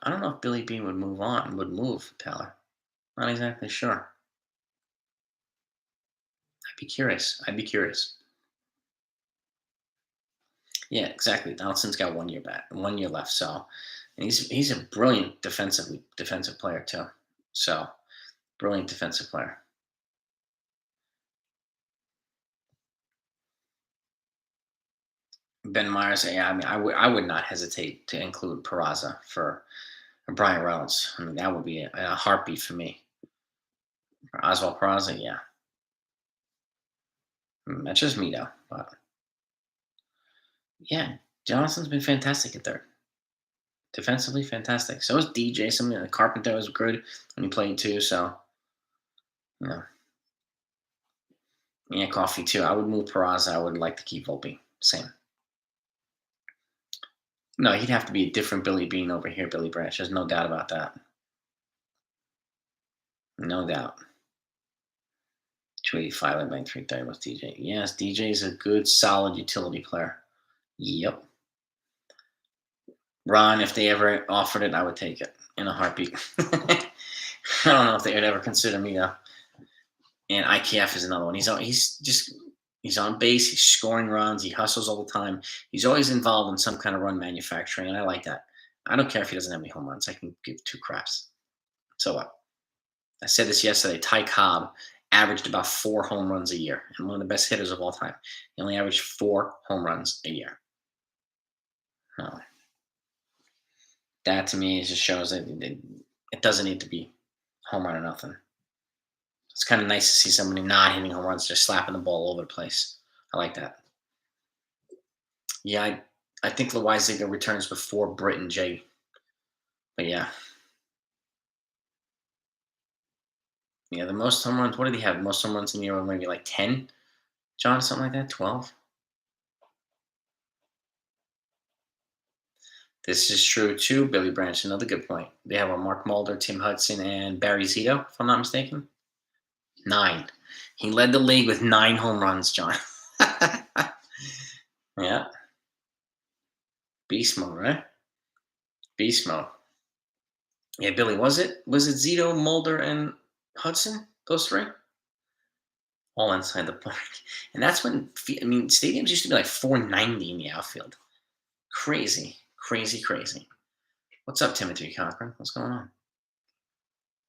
I don't know if Billy Bean would move, Tyler. Not exactly sure. I'd be curious. Yeah, exactly. Donaldson's got 1 year left. So, and he's a brilliant defensive player too. So, brilliant defensive player. Ben Myers, yeah, I mean, I would not hesitate to include Peraza for Brian Reynolds. I mean, that would be a heartbeat for me. For Oswald Peraza, yeah. That's just me though. But yeah, Johnson's been fantastic at third. Defensively, fantastic. So is DJ. Something like Carpenter was good when he played too. So, you know, yeah, Coffee too. I would move Peraza. I would like to keep Volpe. Same. No, he'd have to be a different Billy Bean over here, Billy Branch. There's no doubt about that. No doubt. 285 at 330 was DJ. Yes, DJ is a good, solid utility player. Yep. Ron, if they ever offered it, I would take it in a heartbeat. I don't know if they would ever consider me though. And IKF is another one. He's on base. He's scoring runs. He hustles all the time. He's always involved in some kind of run manufacturing, and I like that. I don't care if he doesn't have any home runs. I can give 2 craps. So what? I said this yesterday. Ty Cobb averaged about 4 home runs a year, and one of the best hitters of all time. He only averaged 4 home runs a year. Oh. That to me just shows that it doesn't need to be home run or nothing. It's kind of nice to see somebody not hitting home runs, just slapping the ball all over the place. I like that. Yeah, I think Loisaga returns before Britt and Jay. But yeah. Yeah, the most home runs, what did he have? Most home runs in the year, maybe like 10? John, something like that? 12? This is true too, Billy Branch. Another good point. They have a Mark Mulder, Tim Hudson, and Barry Zito, if I'm not mistaken. 9. He led the league with 9 home runs, John. Yeah. Beast mode, right? Beast mode. Yeah, Billy, was it Zito, Mulder, and Hudson? Those 3? all inside the park. And that's when, I mean, stadiums used to be like 490 in the outfield. Crazy, crazy, crazy. What's up, Timothy Cochran? What's going on?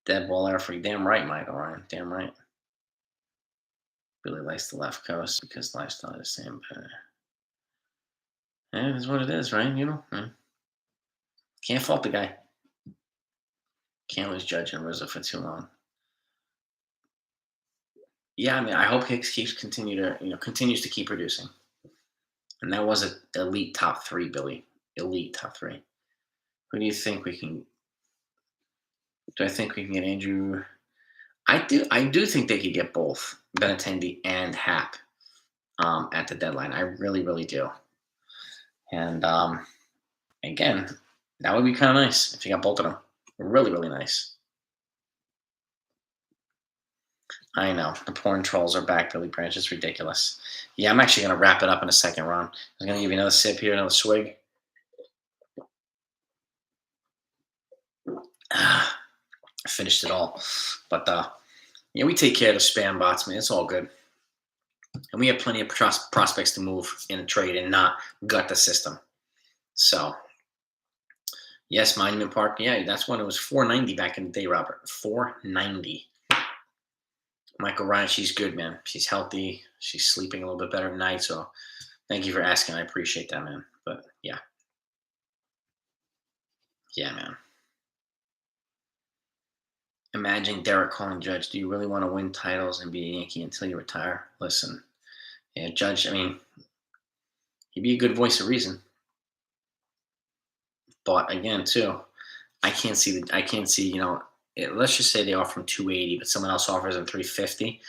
Dead ball air free. Damn right, Michael Ryan. Damn right. Really likes the left coast because lifestyle is the same. But yeah, it's what it is, right? You know, can't fault the guy. Can't lose Judge and Rizzo for too long. Yeah, I mean, I hope Hicks continues to keep producing. And that was an elite top three, Billy. Elite top three. Who do you think we can? Do I think we can get Andrew? I do. I do think they could get both Benintendi and Hap at the deadline. I really, really do. And again, that would be kind of nice if you got both of them. Really, really nice. I know. The porn trolls are back, Billy Branch. It's ridiculous. Yeah, I'm actually going to wrap it up in a second, Ron. I'm going to give you another sip here, another swig. I finished it all. But, we take care of the spam bots, man. It's all good. And we have plenty of prospects to move in a trade and not gut the system. So, yes, Monument Park. Yeah, that's when it was 490 back in the day, Robert. 490. Michael Ryan, she's good, man. She's healthy. She's sleeping a little bit better at night. So thank you for asking. I appreciate that, man. But yeah. Yeah, man. Imagine Derek calling Judge, do you really want to win titles and be a Yankee until you retire? Listen, yeah, Judge, I mean, he'd be a good voice of reason. But again, too, I can't see, let's just say they offer him 280, but someone else offers him 350.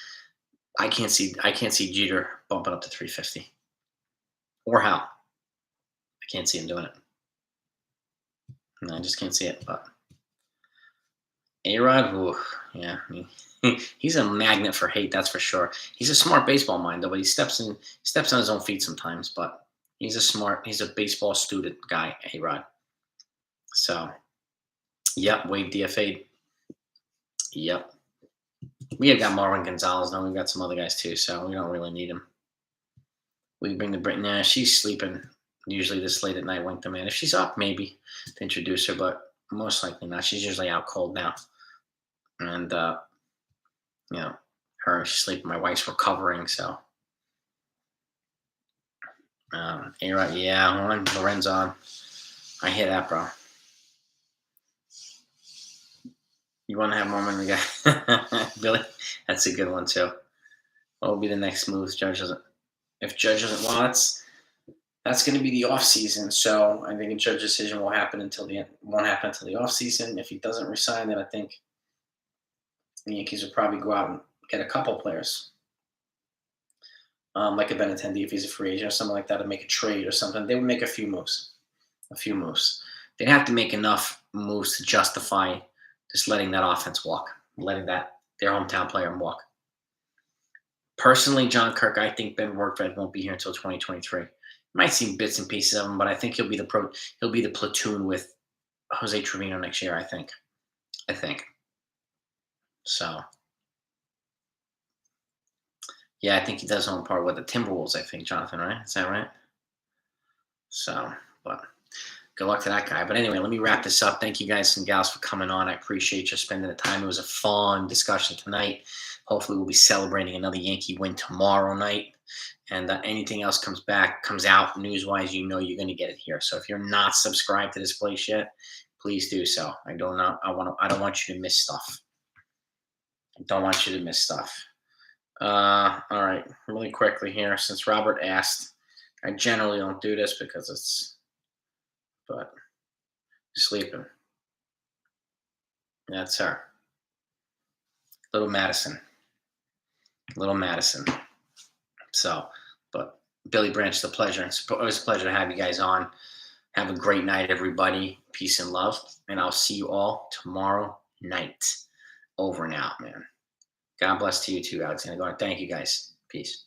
I can't see Jeter bumping up to 350. Or how. I can't see him doing it. No, I just can't see it. But A-Rod, yeah, he's a magnet for hate, that's for sure. He's a smart baseball mind, though, but he steps on his own feet sometimes. But he's a baseball student guy, A-Rod. So, yep, Wave DFA'd. Yep. We have got Marvin Gonzalez now. We've got some other guys too, so we don't really need him. We bring the Britton. Nah, she's sleeping usually this late at night. Wink the man. If she's up, maybe to introduce her, but most likely not. She's usually out cold now. And, she's sleeping. My wife's recovering, so. A-Rod, yeah, Lorenzo. I hear that, bro. You want to have more money, guy? Billy? That's a good one, too. What will be the next move if Judge doesn't, well, that's going to be the off season. So I think a Judge decision won't happen until the off season. If he doesn't resign, then I think the Yankees will probably go out and get a couple players, like a Benintendi if he's a free agent or something like that, to make a trade or something. They would make a few moves. They'd have to make enough moves to justify just letting that offense walk, letting their hometown player walk. Personally, John Kirk, I think Ben Workfed won't be here until 2023. You might see bits and pieces of him, but I think he'll be the platoon with Jose Trevino next year. I think. So, yeah, I think he does own part with the Timberwolves. I think, Jonathan, right? Is that right? So, but good luck to that guy. But anyway, let me wrap this up. Thank you guys and gals for coming on. I appreciate you spending the time. It was a fun discussion tonight. Hopefully, we'll be celebrating another Yankee win tomorrow night. And anything else comes out news-wise, you're going to get it here. So if you're not subscribed to this place yet, please do so. I don't want you to miss stuff. All right, really quickly here, since Robert asked, I generally don't do this because but sleeping. That's her. Little Madison. So, but Billy Branch, it's a pleasure. It's always a pleasure to have you guys on. Have a great night, everybody. Peace and love. And I'll see you all tomorrow night. Over and out, man. God bless to you too, Alexander. Thank you, guys. Peace.